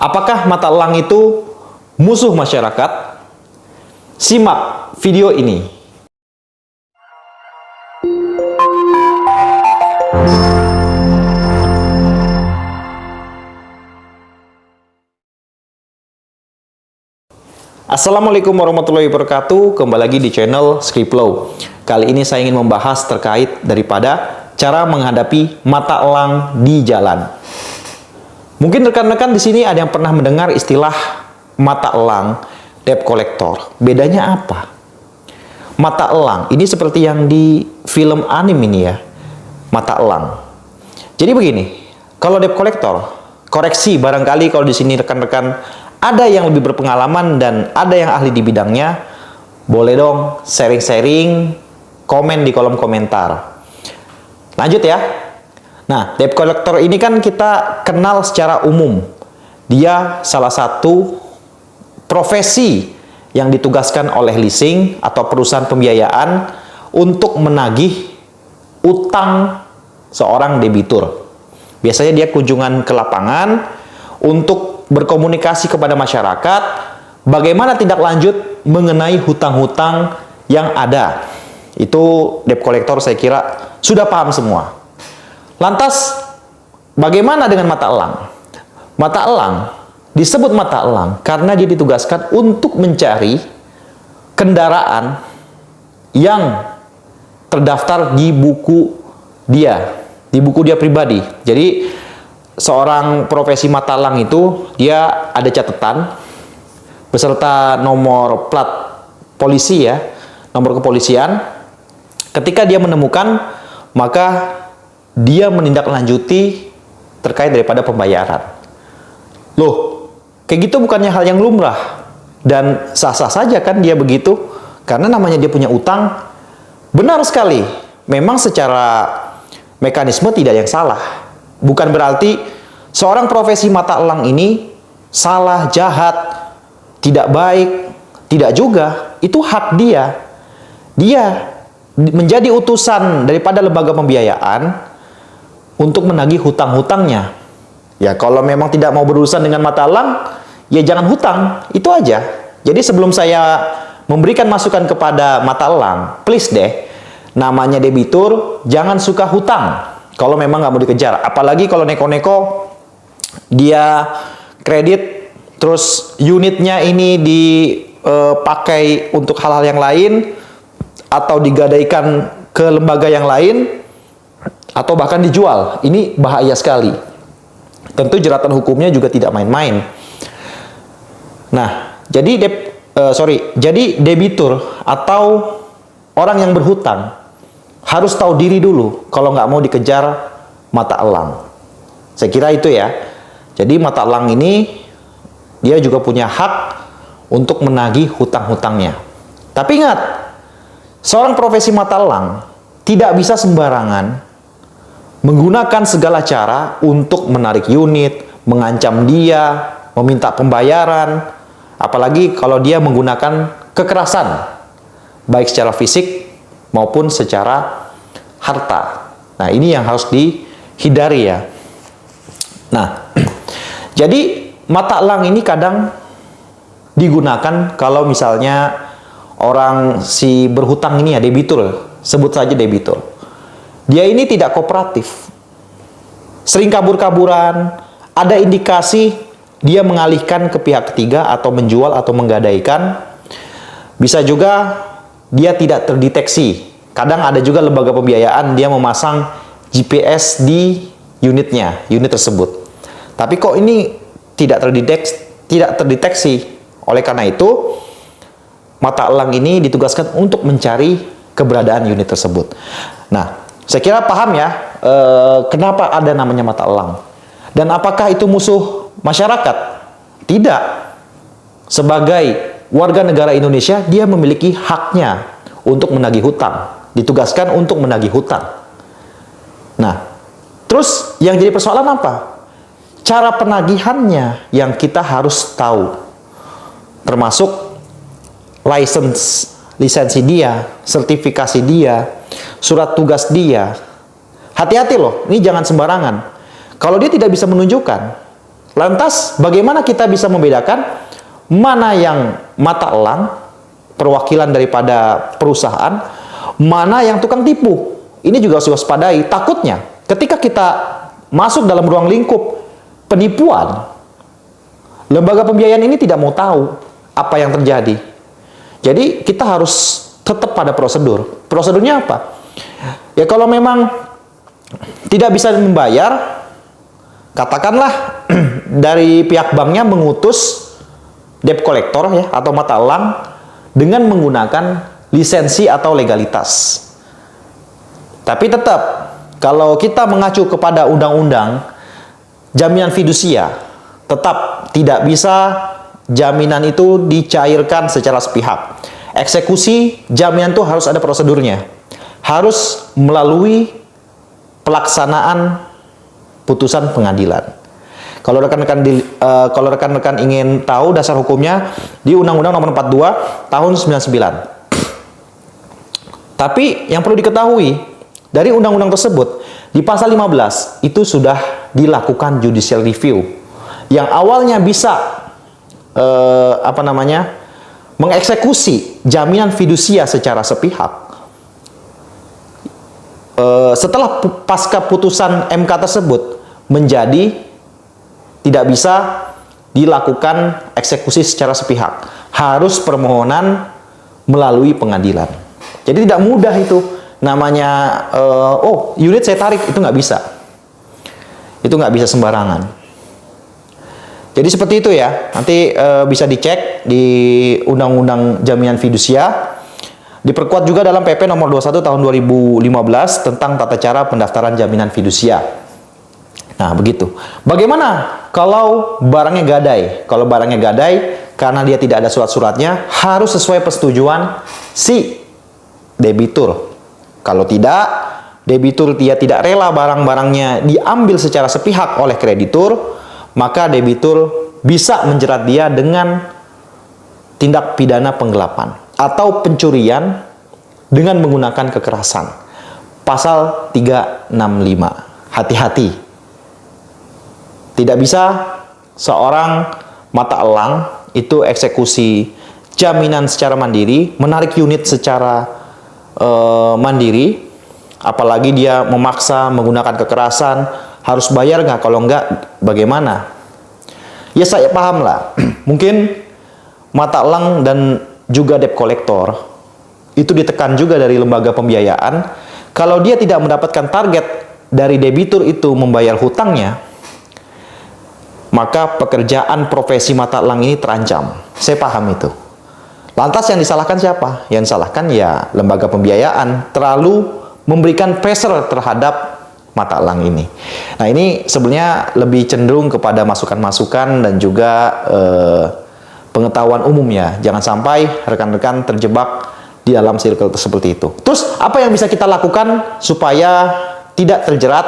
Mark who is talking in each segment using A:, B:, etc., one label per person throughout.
A: Apakah mata elang itu musuh masyarakat? Simak video ini. Assalamualaikum warahmatullahi wabarakatuh. Kembali lagi di channel Skriptlow. Kali ini saya ingin membahas terkait daripada cara menghadapi mata elang di jalan. Mungkin rekan-rekan di sini ada yang pernah mendengar istilah mata elang, debt collector. Bedanya apa? Mata elang ini seperti yang di film anime ini ya. Mata elang. Jadi begini, kalau debt collector, koreksi barangkali kalau di sini rekan-rekan ada yang lebih berpengalaman dan ada yang ahli di bidangnya, boleh dong sharing-sharing, komen di kolom komentar. Lanjut ya. Nah, debt collector ini kan kita kenal secara umum. Dia salah satu profesi yang ditugaskan oleh leasing atau perusahaan pembiayaan untuk menagih utang seorang debitur. Biasanya dia kunjungan ke lapangan untuk berkomunikasi kepada masyarakat bagaimana tindak lanjut mengenai hutang-hutang yang ada. Itu debt collector saya kira sudah paham semua. Lantas bagaimana dengan mata elang? Mata elang disebut mata elang karena dia ditugaskan untuk mencari kendaraan yang terdaftar di buku dia pribadi. Jadi seorang profesi mata elang itu dia ada catatan beserta nomor plat polisi ya, nomor kepolisian. Ketika dia menemukan, maka dia menindaklanjuti terkait daripada pembayaran. Loh, kayak gitu bukannya hal yang lumrah dan sah-sah saja kan dia begitu, karena namanya dia punya utang. Benar sekali, memang secara mekanisme tidak ada yang salah. Bukan berarti seorang profesi mata elang ini salah, jahat, tidak baik, tidak juga. Itu hak dia. Dia menjadi utusan daripada lembaga pembiayaan untuk menagih hutang-hutangnya. Ya, kalau memang tidak mau berurusan dengan mata elang, ya jangan hutang. Itu aja. Jadi sebelum saya memberikan masukan kepada mata elang, please deh, namanya debitur, jangan suka hutang kalau memang nggak mau dikejar. Apalagi kalau neko-neko dia kredit, terus unitnya ini dipakai untuk hal-hal yang lain, atau digadaikan ke lembaga yang lain, atau bahkan dijual. Ini bahaya sekali. Tentu jeratan hukumnya juga tidak main-main. Nah, jadi debitur atau orang yang berhutang harus tahu diri dulu kalau nggak mau dikejar mata elang. Saya kira itu ya. Jadi mata elang ini dia juga punya hak untuk menagih hutang-hutangnya. Tapi ingat, seorang profesi mata elang tidak bisa sembarangan menggunakan segala cara untuk menarik unit, mengancam dia, meminta pembayaran, apalagi kalau dia menggunakan kekerasan, baik secara fisik maupun secara harta. Nah, ini yang harus dihindari ya. Nah, jadi mata elang ini kadang digunakan kalau misalnya orang si berhutang ini ya, debitur, sebut saja debitur. Dia ini tidak kooperatif, sering kabur-kaburan, ada indikasi dia mengalihkan ke pihak ketiga atau menjual atau menggadaikan. Bisa juga dia tidak terdeteksi. Kadang ada juga lembaga pembiayaan dia memasang GPS di unit tersebut. Tapi kok ini tidak terdeteksi. Oleh karena itu, mata elang ini ditugaskan untuk mencari keberadaan unit tersebut. Nah, saya kira paham ya kenapa ada namanya mata elang. Dan apakah itu musuh masyarakat? Tidak. Sebagai warga negara Indonesia, dia memiliki haknya untuk menagih hutang. Ditugaskan untuk menagih hutang. Nah, terus yang jadi persoalan apa? Cara penagihannya yang kita harus tahu. Termasuk lisensi dia, sertifikasi dia, surat tugas dia. Hati-hati loh, ini jangan sembarangan. Kalau dia tidak bisa menunjukkan Lantas, bagaimana kita bisa membedakan mana yang mata elang, perwakilan daripada perusahaan, mana yang tukang tipu? Ini juga harus diwaspadai. Takutnya, ketika kita masuk dalam ruang lingkup penipuan, lembaga pembiayaan ini tidak mau tahu apa yang terjadi. Jadi, kita harus tetap pada prosedur. Prosedurnya apa? Ya, kalau memang tidak bisa membayar, katakanlah dari pihak banknya mengutus debt collector ya, atau mata elang dengan menggunakan lisensi atau legalitas. Tapi tetap, kalau kita mengacu kepada undang-undang jaminan fidusia, tetap tidak bisa jaminan itu dicairkan secara sepihak. Eksekusi jaminan itu harus ada prosedurnya. Harus melalui pelaksanaan putusan pengadilan. Kalau rekan-rekan ingin tahu dasar hukumnya di Undang-Undang Nomor 42 Tahun 99. Tapi yang perlu diketahui dari undang-undang tersebut di pasal 15 itu sudah dilakukan judicial review. Yang awalnya bisa mengeksekusi jaminan fidusia secara sepihak. Setelah pasca putusan MK tersebut menjadi tidak bisa dilakukan eksekusi secara sepihak. Harus permohonan melalui pengadilan. Jadi tidak mudah itu. Namanya, unit saya tarik, itu nggak bisa. Itu nggak bisa sembarangan. Jadi seperti itu ya. Nanti bisa dicek di Undang-Undang Jaminan Fidusia. Diperkuat juga dalam PP nomor 21 tahun 2015 tentang tata cara pendaftaran jaminan fidusia. Nah, begitu. Bagaimana kalau barangnya gadai? Kalau barangnya gadai, karena dia tidak ada surat-suratnya, harus sesuai persetujuan si debitur. Kalau tidak, debitur dia tidak rela barang-barangnya diambil secara sepihak oleh kreditur, maka debitur bisa menjerat dia dengan tindak pidana penggelapan atau pencurian dengan menggunakan kekerasan. Pasal 365. Hati-hati. Tidak bisa seorang mata elang itu eksekusi jaminan secara mandiri, menarik unit secara mandiri, apalagi dia memaksa menggunakan kekerasan, harus bayar nggak? Kalau nggak, bagaimana? Ya saya paham lah, mungkin mata elang dan juga debt collector itu ditekan juga dari lembaga pembiayaan. Kalau dia tidak mendapatkan target dari debitur itu membayar hutangnya, maka pekerjaan profesi mata elang ini terancam. Saya paham itu. Lantas yang disalahkan siapa? Yang disalahkan ya lembaga pembiayaan terlalu memberikan pressure terhadap mata elang ini. Nah, ini sebenarnya lebih cenderung kepada masukan-masukan dan juga pengetahuan umum ya. Jangan sampai rekan-rekan terjebak di dalam circle seperti itu. Terus apa yang bisa kita lakukan supaya tidak terjerat?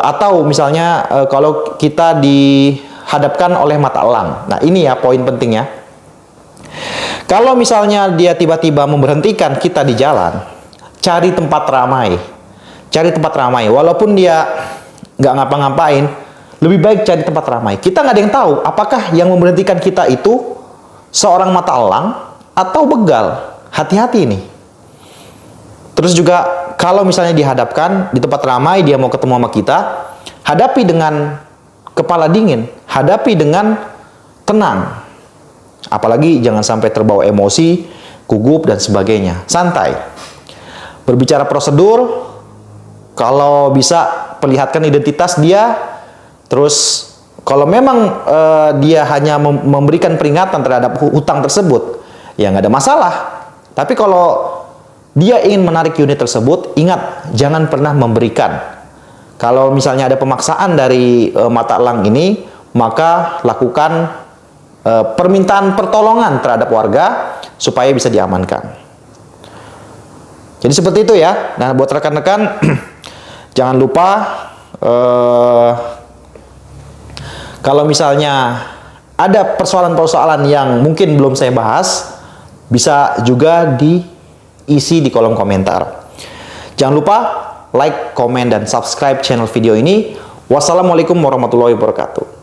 A: Atau misalnya kalau kita dihadapkan oleh mata elang. Nah, ini ya poin pentingnya. Kalau misalnya dia tiba-tiba memberhentikan kita di jalan, cari tempat ramai. Cari tempat ramai. Walaupun dia nggak ngapa-ngapain, lebih baik cari tempat ramai. Kita nggak ada yang tahu apakah yang memberhentikan kita itu seorang mata elang atau begal. Hati-hati nih. Terus juga kalau misalnya dihadapkan di tempat ramai, dia mau ketemu sama kita, hadapi dengan kepala dingin, hadapi dengan tenang. Apalagi jangan sampai terbawa emosi, gugup, dan sebagainya. Santai. Berbicara prosedur, kalau bisa perlihatkan identitas dia, terus kalau memang dia hanya memberikan peringatan terhadap hutang tersebut, ya nggak ada masalah. Tapi kalau dia ingin menarik unit tersebut, ingat, jangan pernah memberikan. Kalau misalnya ada pemaksaan dari mata elang ini, maka lakukan permintaan pertolongan terhadap warga supaya bisa diamankan. Jadi seperti itu ya. Nah, buat rekan-rekan, jangan lupa kalau misalnya ada persoalan-persoalan yang mungkin belum saya bahas, bisa juga diisi di kolom komentar. Jangan lupa like, komen, dan subscribe channel video ini. Wassalamualaikum warahmatullahi wabarakatuh.